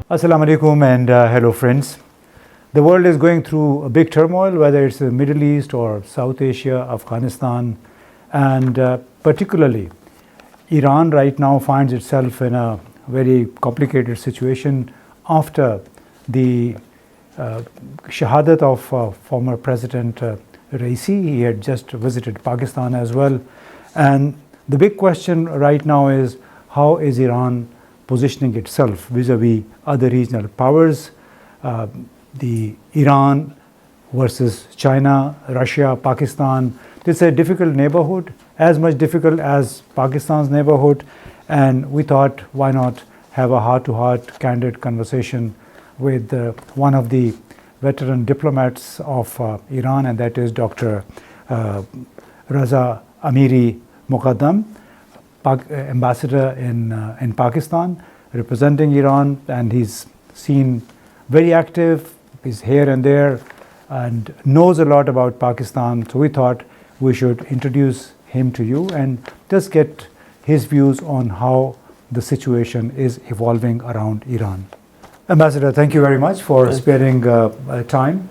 Assalamu alaikum and hello friends. The world is going through a big turmoil, whether it's the Middle East or South Asia, Afghanistan, and particularly Iran right now finds itself in a very complicated situation after the shahadat of former President Raisi. He had just visited Pakistan as well. And the big question right now is, how is Iran positioning itself vis-a-vis other regional powers? The Iran versus China, Russia, Pakistan. It's a difficult neighborhood, as much difficult as Pakistan's neighborhood. And we thought, why not have a heart-to-heart, candid conversation with one of the veteran diplomats of Iran, and that is Dr. Reza Amiri-Moghaddam, ambassador in Pakistan, representing Iran, and he's seen very active. He's here and there and knows a lot about Pakistan. So we thought we should introduce him to you and just get his views on how the situation is evolving around Iran. Ambassador, thank you very much for sparing time.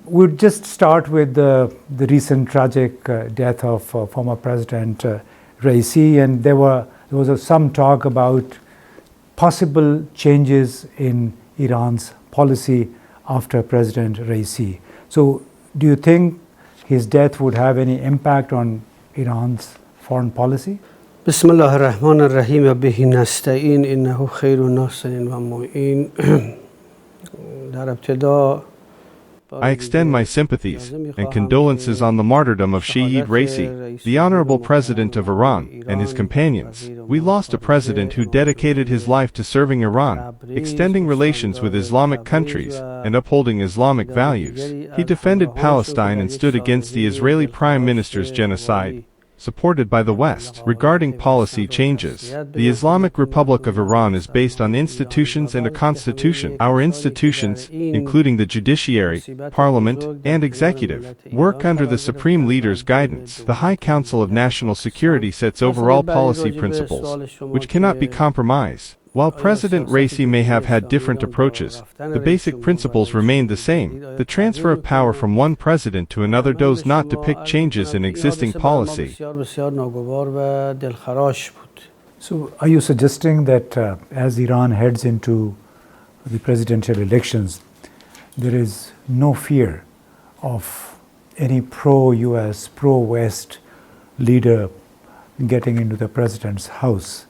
We'll just start with the recent tragic death of former President Raisi, and there was some talk about possible changes in Iran's policy after President Raisi. So do you think his death would have any impact on Iran's foreign policy? بسم الله الرحمن الرحیم و به نستعین انه خیر ناصر و معین. در ابتدا I extend my sympathies and condolences on the martyrdom of Seyyed Raisi, the honorable president of Iran, and his companions. We lost a president who dedicated his life to serving Iran, extending relations with Islamic countries, and upholding Islamic values. He defended Palestine and stood against the Israeli Prime Minister's genocide, supported by the West. Regarding policy changes, the Islamic Republic of Iran is based on institutions and a constitution. Our institutions, including the judiciary, parliament, and executive, work under the supreme leader's guidance. The High Council of National Security sets overall policy principles, which cannot be compromised. While President Raisi may have had different approaches, the basic principles remain the same. The transfer of power from one president to another does not depict changes in existing policy. So are you suggesting that as Iran heads into the presidential elections, there is no fear of any pro-US, pro-West leader getting into the president's house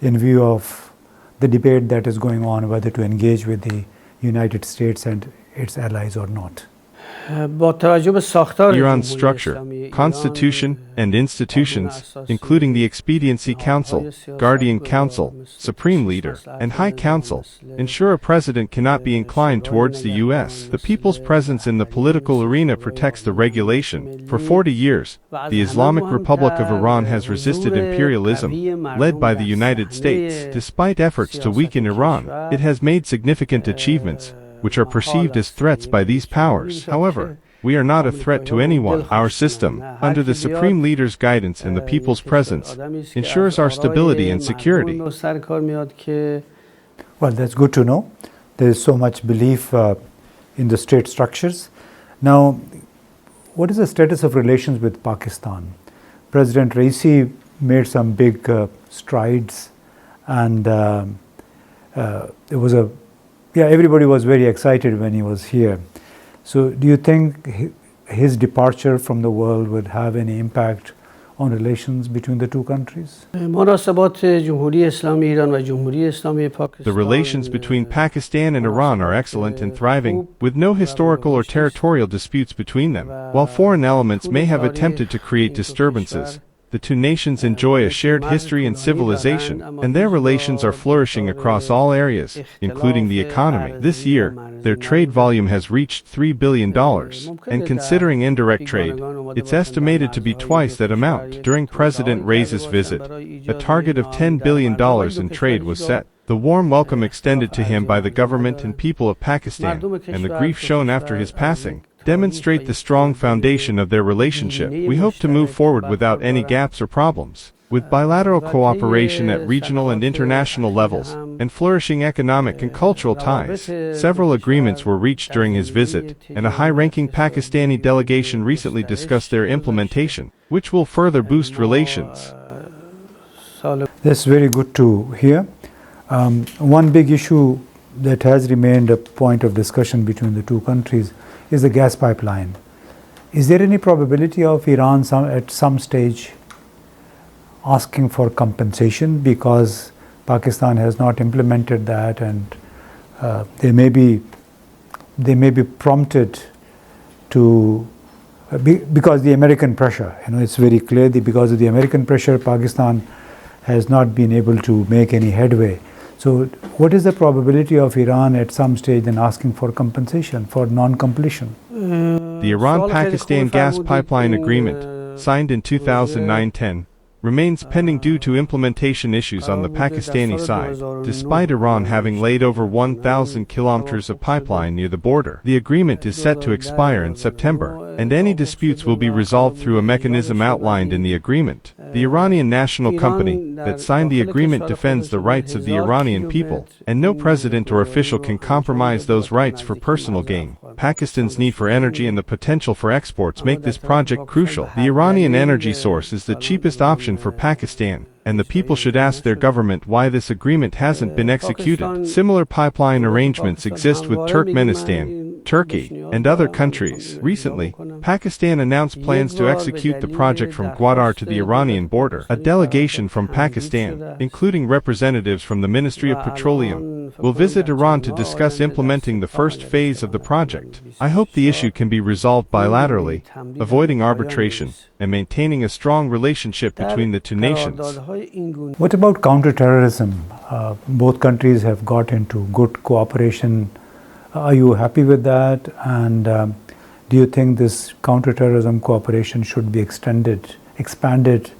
in view of the debate that is going on whether to engage with the United States and its allies or not? Iran's structure, constitution, and institutions, including the Expediency Council, Guardian Council, Supreme Leader, and High Council, ensure a president cannot be inclined towards the U.S. The people's presence in the political arena protects the regulation. For 40 years, the Islamic Republic of Iran has resisted imperialism, led by the United States. Despite efforts to weaken Iran, it has made significant achievements, which are perceived as threats by these powers. However, we are not a threat to anyone. Our system, under the Supreme Leader's guidance and the people's presence, ensures our stability and security. Well, that's good to know. There is so much belief in the state structures. Now, what is the status of relations with Pakistan? President Raisi made some big strides, and everybody was very excited when he was here. So do you think his departure from the world would have any impact on relations between the two countries? The relations between Pakistan and Iran are excellent and thriving, with no historical or territorial disputes between them. While foreign elements may have attempted to create disturbances, the two nations enjoy a shared history and civilization, and their relations are flourishing across all areas, including the economy. This year, their trade volume has reached $3 billion, and considering indirect trade, it's estimated to be twice that amount. During President Raisi's visit, a target of $10 billion in trade was set. The warm welcome extended to him by the government and people of Pakistan, and the grief shown after his passing, demonstrate the strong foundation of their relationship. We hope to move forward without any gaps or problems. With bilateral cooperation at regional and international levels, and flourishing economic and cultural ties, several agreements were reached during his visit, and a high-ranking Pakistani delegation recently discussed their implementation, which will further boost relations. That's very good to hear. One big issue that has remained a point of discussion between the two countries is the gas pipeline. Is there any probability of Iran at some stage asking for compensation because Pakistan has not implemented that, and they may be prompted to because the American pressure. It's very clear that because of the American pressure, Pakistan has not been able to make any headway. So, what is the probability of Iran at some stage in asking for compensation for non-completion? The Iran-Pakistan gas pipeline agreement, signed in 2009-10, remains pending due to implementation issues on the Pakistani side. Despite Iran having laid over 1,000 kilometers of pipeline near the border, the agreement is set to expire in September, and any disputes will be resolved through a mechanism outlined in the agreement. The Iranian national company that signed the agreement defends the rights of the Iranian people, and no president or official can compromise those rights for personal gain. Pakistan's need for energy and the potential for exports make this project crucial. The Iranian energy source is the cheapest option for Pakistan, and the people should ask their government why this agreement hasn't been executed. Similar pipeline arrangements exist with Turkmenistan, Turkey, and other countries. Recently, Pakistan announced plans to execute the project from Gwadar to the Iranian border. A delegation from Pakistan, including representatives from the Ministry of Petroleum, will visit Iran to discuss implementing the first phase of the project. I hope the issue can be resolved bilaterally, avoiding arbitration, and maintaining a strong relationship between the two nations. What about counter-terrorism? Both countries have got into good cooperation. Are you happy with that? And do you think this counter-terrorism cooperation should be expanded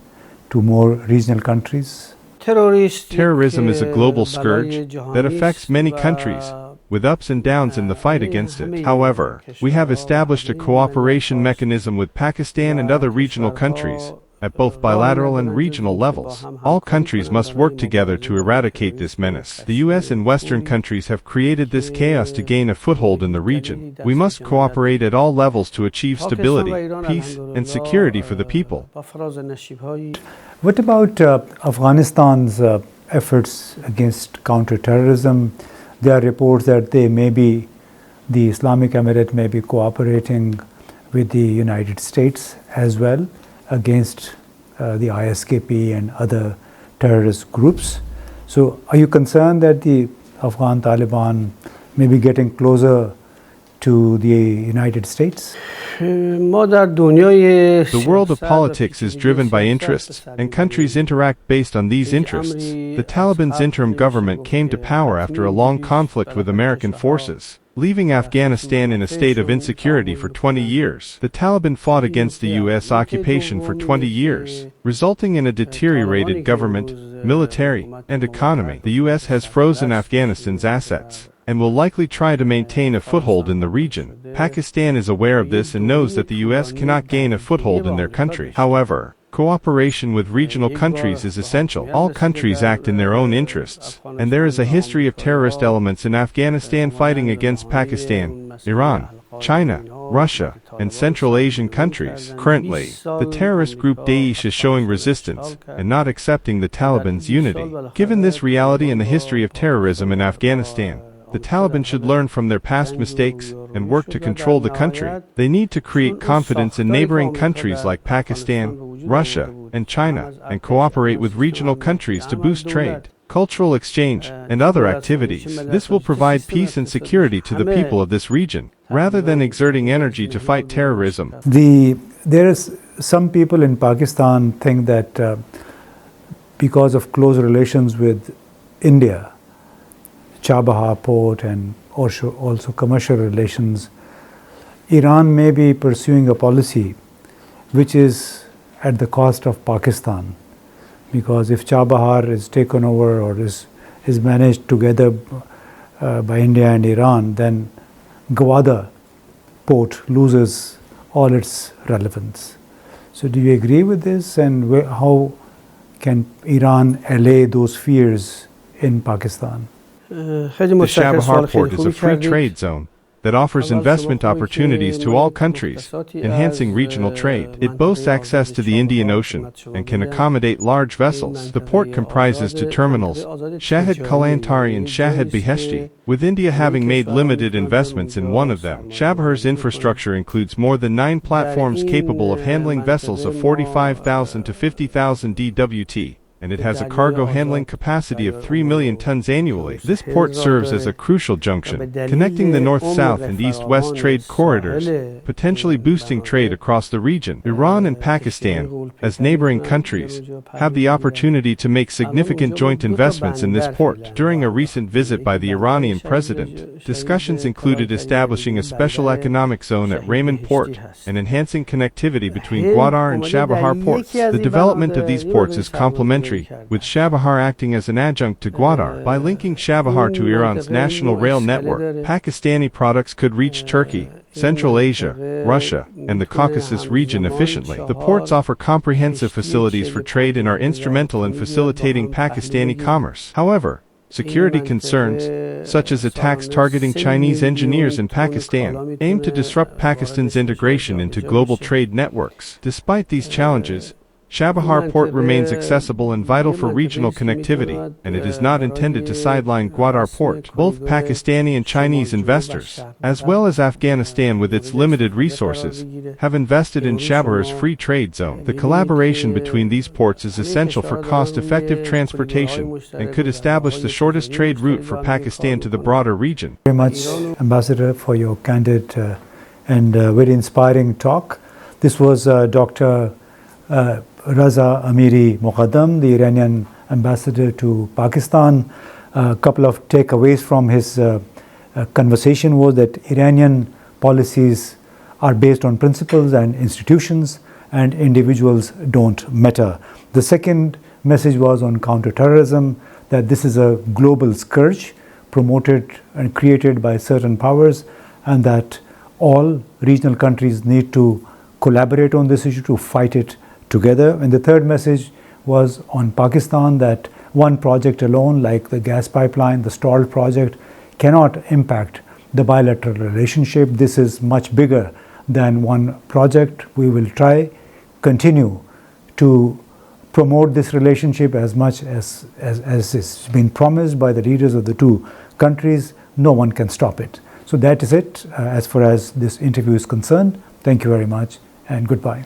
to more regional countries? Terrorism is a global scourge that affects many countries, with ups and downs in the fight against it. However, we have established a cooperation mechanism with Pakistan and other regional countries, at both bilateral and regional levels. All countries must work together to eradicate this menace. The US and Western countries have created this chaos to gain a foothold in the region. We must cooperate at all levels to achieve stability, peace, and security for the people. What about Afghanistan's efforts against counter-terrorism? There are reports that the Islamic Emirate may be cooperating with the United States as well against the ISKP and other terrorist groups. So are you concerned that the Afghan Taliban may be getting closer to the United States? The world of politics is driven by interests, and countries interact based on these interests. The Taliban's interim government came to power after a long conflict with American forces, leaving Afghanistan in a state of insecurity for 20 years. The Taliban fought against the U.S. occupation for 20 years, resulting in a deteriorated government, military, and economy. The U.S. has frozen Afghanistan's assets, and will likely try to maintain a foothold in the region. Pakistan is aware of this and knows that the U.S. cannot gain a foothold in their country. However, cooperation with regional countries is essential. All countries act in their own interests, and there is a history of terrorist elements in Afghanistan fighting against Pakistan, Iran, China, Russia, and Central Asian countries. Currently, the terrorist group Daesh is showing resistance and not accepting the Taliban's unity. Given this reality and the history of terrorism in Afghanistan, the Taliban should learn from their past mistakes and work to control the country. They need to create confidence in neighboring countries like Pakistan, Russia, and China, and cooperate with regional countries to boost trade, cultural exchange, and other activities. This will provide peace and security to the people of this region, rather than exerting energy to fight terrorism. There is some people in Pakistan think that because of close relations with India, Chabahar Port, and also commercial relations, Iran may be pursuing a policy which is at the cost of Pakistan. Because if Chabahar is taken over or is managed together by India and Iran, then Gwadar Port loses all its relevance. So do you agree with this, and how can Iran allay those fears in Pakistan? The Chabahar Port is a free trade zone that offers investment opportunities to all countries, enhancing regional trade. It boasts access to the Indian Ocean and can accommodate large vessels. The port comprises two terminals, Shahid Kalantari and Shahid Beheshti, with India having made limited investments in one of them. Chabahar's infrastructure includes more than 9 platforms capable of handling vessels of 45,000 to 50,000 DWT. And it has a cargo handling capacity of 3 million tons annually. This port serves as a crucial junction, connecting the north-south and east-west trade corridors, potentially boosting trade across the region. Iran and Pakistan, as neighboring countries, have the opportunity to make significant joint investments in this port. During a recent visit by the Iranian president, discussions included establishing a special economic zone at Raymond Port and enhancing connectivity between Gwadar and Chabahar ports. The development of these ports is complementary, with Chabahar acting as an adjunct to Gwadar. By linking Chabahar to Iran's national rail network, Pakistani products could reach Turkey, Central Asia, Russia, and the Caucasus region efficiently. The ports offer comprehensive facilities for trade and are instrumental in facilitating Pakistani commerce. However, security concerns, such as attacks targeting Chinese engineers in Pakistan, aim to disrupt Pakistan's integration into global trade networks. Despite these challenges, Chabahar Port remains accessible and vital for regional connectivity, and it is not intended to sideline Gwadar Port. Both Pakistani and Chinese investors, as well as Afghanistan with its limited resources, have invested in Chabahar's free trade zone. The collaboration between these ports is essential for cost-effective transportation and could establish the shortest trade route for Pakistan to the broader region. Very much, Ambassador, for your candid and very inspiring talk. This was Dr. Reza Amiri-Moghaddam, the Iranian ambassador to Pakistan. A couple of takeaways from his conversation was that Iranian policies are based on principles and institutions, and individuals don't matter. The second message was on counter-terrorism, that this is a global scourge promoted and created by certain powers, and that all regional countries need to collaborate on this issue to fight it together. And the third message was on Pakistan, that one project alone, like the gas pipeline, the stalled project, cannot impact the bilateral relationship. This is much bigger than one project. We will continue to promote this relationship as much as it's been promised by the leaders of the two countries. No one can stop it. So that is it as far as this interview is concerned. Thank you very much and goodbye.